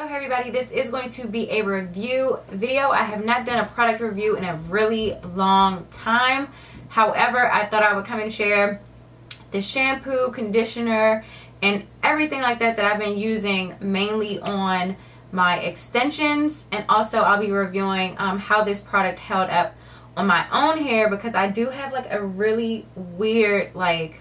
So hey everybody, this is going to be a review video. I have not done a product review in a really long time. However, I thought I would come and share the shampoo, conditioner, and everything like that that I've been using mainly on my extensions. And also I'll be reviewing how this product held up on my own hair, because I do have like a really weird like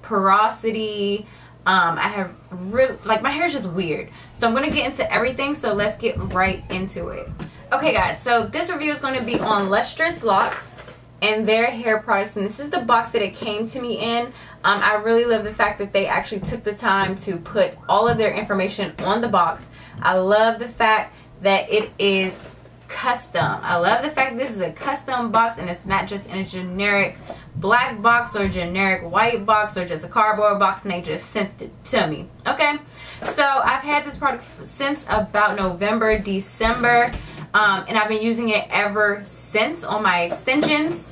porosity. I have really, like, my hair is just weird. So I'm going to get into everything, so let's get right into it. Okay guys, so this review is going to be on Lustrous Locks and their hair products, and this is the box that it came to me in. I really love the fact that they actually took the time to put all of their information on the box. I love the fact that it is custom. I love the fact this is a custom box and it's not just in a generic black box or generic white box or just a cardboard box and they just sent it to me. Okay, so I've had this product since about November, December, and I've been using it ever since on my extensions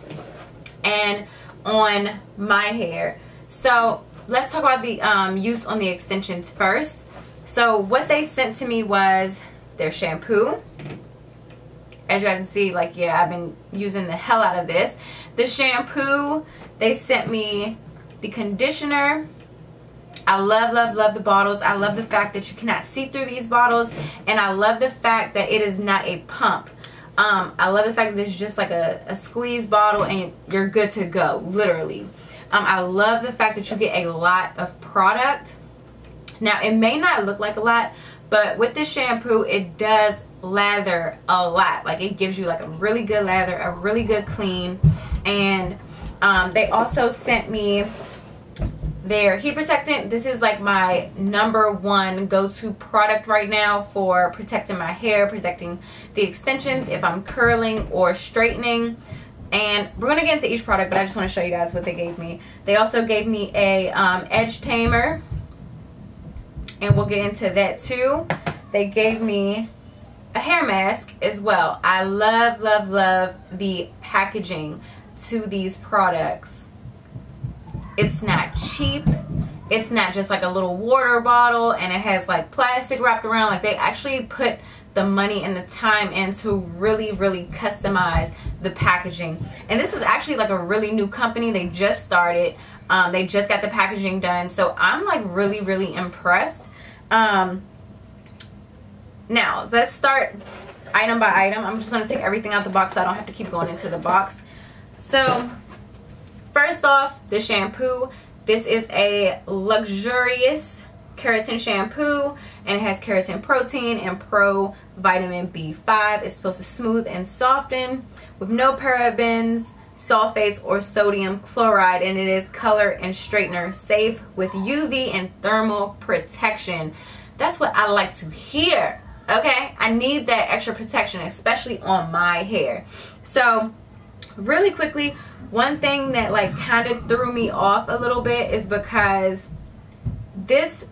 and on my hair. So let's talk about the use on the extensions first. So what they sent to me was their shampoo. As you guys can see, like, yeah, I've been using the hell out of this. The shampoo, they sent me the conditioner. I love the bottles. I love the fact that you cannot see through these bottles, and I love the fact that it is not a pump. I love the fact that it's just like a squeeze bottle and you're good to go, literally. I love the fact that you get a lot of product. Now, it may not look like a lot, but with this shampoo, it does lather a lot. Like, it gives you like a really good lather, a really good clean. And they also sent me their heat protectant. This is like my #1 go-to product right now for protecting my hair, protecting the extensions if I'm curling or straightening. And we're gonna get into each product, but I just want to show you guys what they gave me. They also gave me a edge tamer, and we'll get into that too. They gave me a hair mask as well. I love the packaging to these products. It's not cheap. It's not just like a little water bottle and it has like plastic wrapped around. Like, they actually put the money and the time in to really customize the packaging. And this is actually like a really new company. They just started. They just got the packaging done. So I'm like really impressed. Now, let's start item by item. I'm just going to take everything out the box so I don't have to keep going into the box. So, first off, the shampoo. This is a luxurious keratin shampoo, and it has keratin protein and pro vitamin B5. It's supposed to smooth and soften with no parabens, sulfates, or sodium chloride, and it is color and straightener safe with UV and thermal protection. That's what I like to hear. Okay, I need that extra protection, especially on my hair. So really quickly, one thing that like kind of threw me off a little bit is because this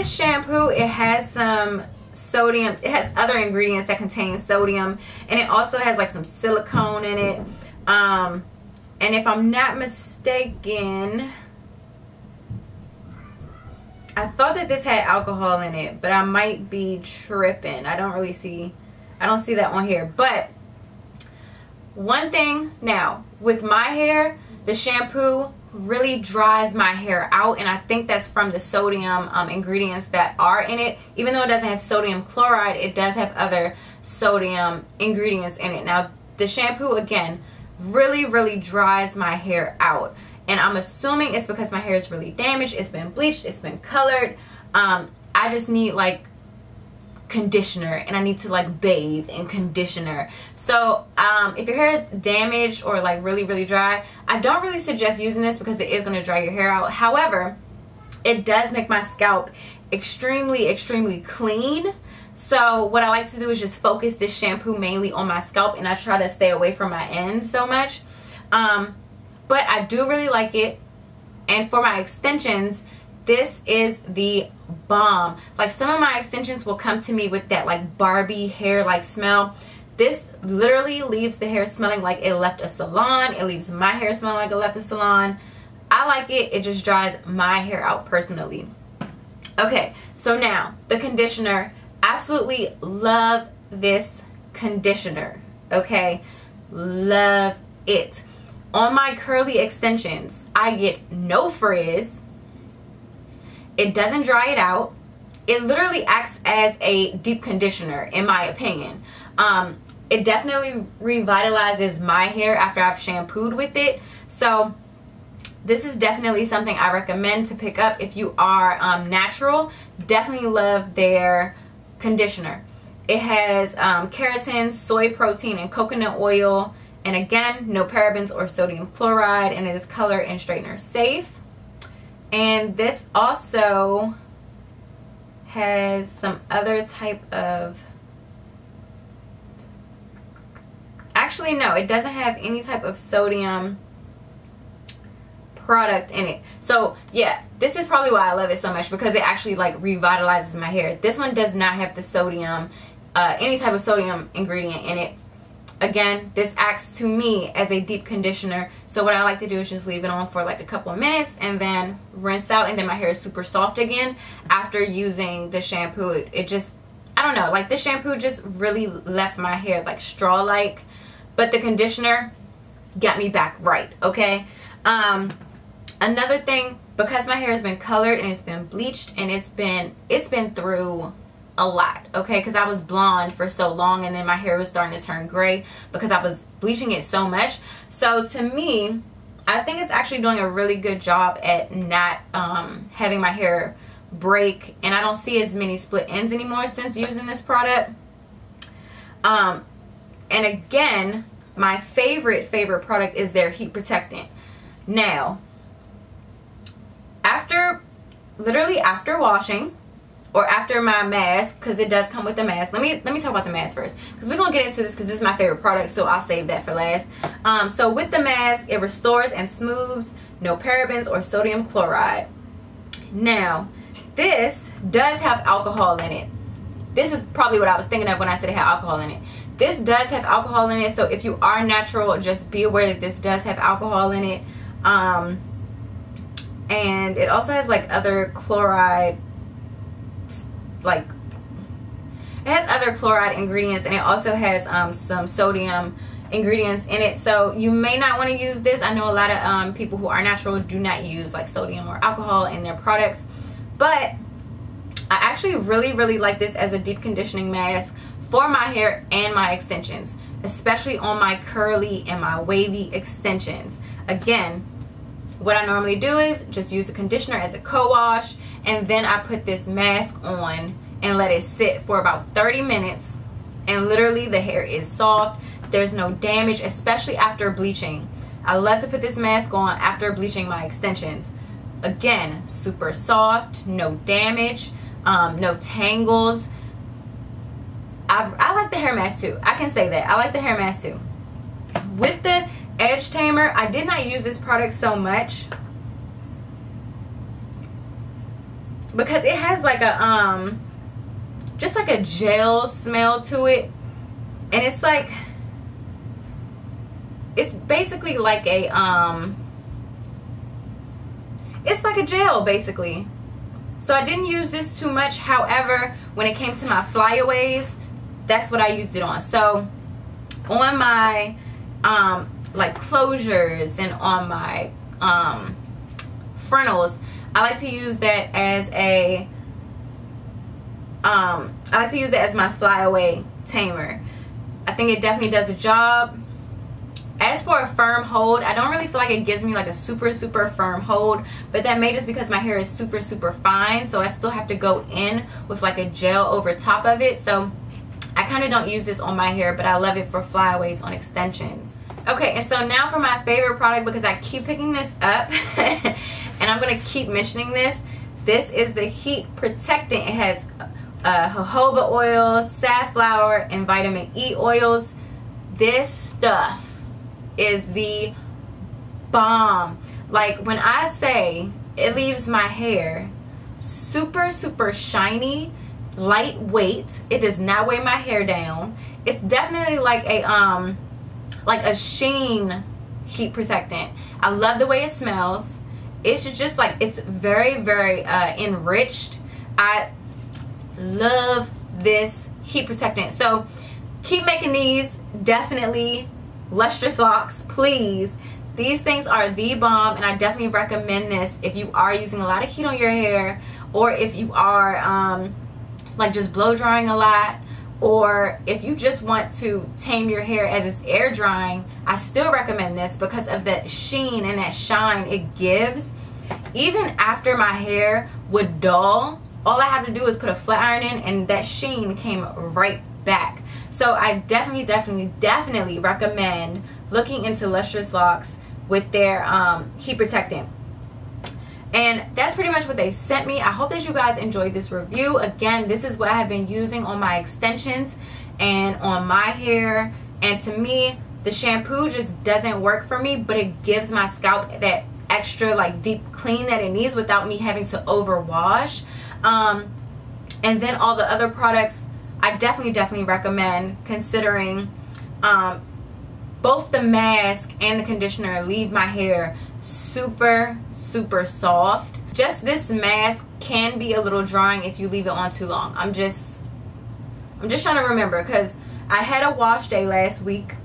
shampoo, it has some sodium. It has other ingredients that contain sodium, and it also has like some silicone in it. And if I'm not mistaken, I thought that this had alcohol in it, but I might be tripping. I don't see that on here. But one thing now, with my hair, the shampoo really dries my hair out, and I think that's from the sodium ingredients that are in it. Even though it doesn't have sodium chloride, it does have other sodium ingredients in it. Now, the shampoo, again, really dries my hair out. And I'm assuming it's because my hair is really damaged. It's been bleached. It's been colored. I just need like conditioner, and I need to like bathe in conditioner. So if your hair is damaged or like really dry, I don't really suggest using this because it is going to dry your hair out. However, it does make my scalp extremely clean. So what I like to do is just focus this shampoo mainly on my scalp, and I try to stay away from my ends so much. But I do really like it. And for my extensions, this is the bomb. Like, some of my extensions will come to me with that like Barbie hair like smell. This literally leaves the hair smelling like it left a salon. It leaves my hair smelling like it left a salon. I like it. It just dries my hair out personally. Okay, so now the conditioner. Absolutely love this conditioner. Okay, love it. On my curly extensions, I get no frizz. It doesn't dry it out. It literally acts as a deep conditioner, in my opinion. It definitely revitalizes my hair after I've shampooed with it. So this is definitely something I recommend to pick up if you are natural. Definitely love their conditioner. It has keratin, soy protein, and coconut oil. And again, no parabens or sodium chloride. And it is color and straightener safe. And this also has some other type of... Actually, no, it doesn't have any type of sodium product in it. So yeah, this is probably why I love it so much, because it actually like revitalizes my hair. This one does not have the sodium, any type of sodium ingredient in it. Again, this acts to me as a deep conditioner. So what I like to do is just leave it on for like a couple of minutes and then rinse out, and then my hair is super soft again after using the shampoo. It just, I don't know, like the shampoo just really left my hair like straw-like, but the conditioner got me back right, okay? Another thing, because my hair has been colored and it's been bleached and it's been through a lot, okay? Because I was blonde for so long, and then my hair was starting to turn gray because I was bleaching it so much. So to me, I think it's actually doing a really good job at not having my hair break, and I don't see as many split ends anymore since using this product. And again, my favorite product is their heat protectant. Now, literally after washing, or after my mask, because it does come with a mask. Let me talk about the mask first, because we're gonna get into this because this is my favorite product, so I'll save that for last. So with the mask, it restores and smooths, no parabens or sodium chloride. Now, this does have alcohol in it. This is probably what I was thinking of when I said it had alcohol in it. This does have alcohol in it, so if you are natural, just be aware that this does have alcohol in it. And it also has like other chloride, like it has other chloride ingredients, and it also has some sodium ingredients in it. So you may not want to use this. I know a lot of people who are natural do not use like sodium or alcohol in their products, but I actually really like this as a deep conditioning mask for my hair and my extensions, especially on my curly and my wavy extensions. Again, what I normally do is just use the conditioner as a co-wash, and then I put this mask on and let it sit for about 30 minutes, and literally the hair is soft. There's no damage, especially after bleaching. I love to put this mask on after bleaching my extensions. Again, super soft, no damage, no tangles. I like the hair mask too. I can say that. I like the hair mask too. With the edge tamer, I did not use this product so much because it has like a just like a gel smell to it, and it's like, it's basically like a it's like a gel basically. So I didn't use this too much. However, when it came to my flyaways, that's what I used it on. So on my like closures and on my frontals, I like to use that as a I like to use it as my flyaway tamer. I think it definitely does a job. As for a firm hold, I don't really feel like it gives me like a super firm hold, but that may just because my hair is super fine, so I still have to go in with like a gel over top of it. So I kind of don't use this on my hair, but I love it for flyaways on extensions. Okay, and so now for my favorite product, because I keep picking this up and I'm going to keep mentioning this. This is the heat protectant. It has jojoba oil, safflower, and vitamin E oils. This stuff is the bomb. Like, when I say it leaves my hair super shiny, lightweight, it does not weigh my hair down. It's definitely like a sheen heat protectant. I love the way it smells. It's just like, it's very enriched. I love this heat protectant. So keep making these. Definitely Lustrous locks, please. These things are the bomb, and I definitely recommend this if you are using a lot of heat on your hair, or if you are like just blow drying a lot, or if you just want to tame your hair as it's air drying. I still recommend this because of that sheen and that shine it gives. Even after my hair would dull, all I have to do is put a flat iron in and that sheen came right back. So I definitely recommend looking into Lustrous locks with their heat protectant. And that's pretty much what they sent me. I hope that you guys enjoyed this review. Again, this is what I have been using on my extensions and on my hair. And to me, the shampoo just doesn't work for me, but it gives my scalp that extra like deep clean that it needs without me having to overwash. And then all the other products, I definitely recommend considering. Both the mask and the conditioner leave my hair super soft. Just this mask can be a little drying if you leave it on too long. I'm just trying to remember, because I had a wash day last week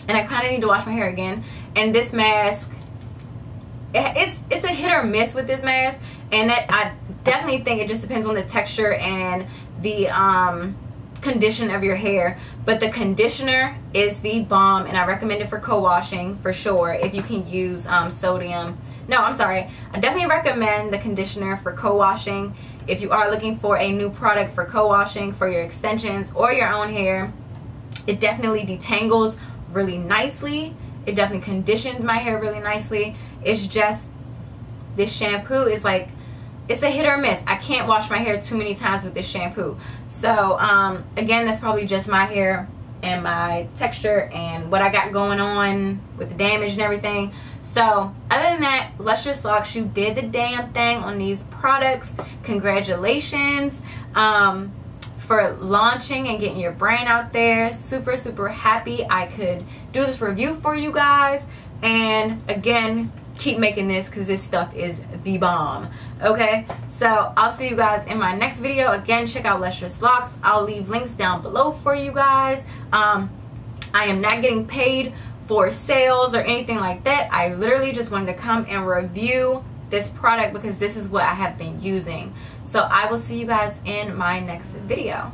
and I kind of need to wash my hair again. And this mask, it's a hit or miss with this mask, and that I definitely think it just depends on the texture and the condition of your hair. But the conditioner is the bomb, and I recommend it for co-washing for sure. If you can use sodium, no, I'm sorry, I definitely recommend the conditioner for co-washing if you are looking for a new product for co-washing for your extensions or your own hair. It definitely detangles really nicely. It definitely conditions my hair really nicely. It's just, this shampoo is like, it's a hit or miss. I can't wash my hair too many times with this shampoo. So again, that's probably just my hair and my texture and what I got going on with the damage and everything. So other than that, Lustrous locks, you did the damn thing on these products. Congratulations for launching and getting your brand out there. Super happy I could do this review for you guys. And again, keep making this because this stuff is the bomb. Okay, so I'll see you guys in my next video. Again, check out Lustrous locks. I'll leave links down below for you guys. I am not getting paid for sales or anything like that. I literally just wanted to come and review this product because this is what I have been using. So I will see you guys in my next video.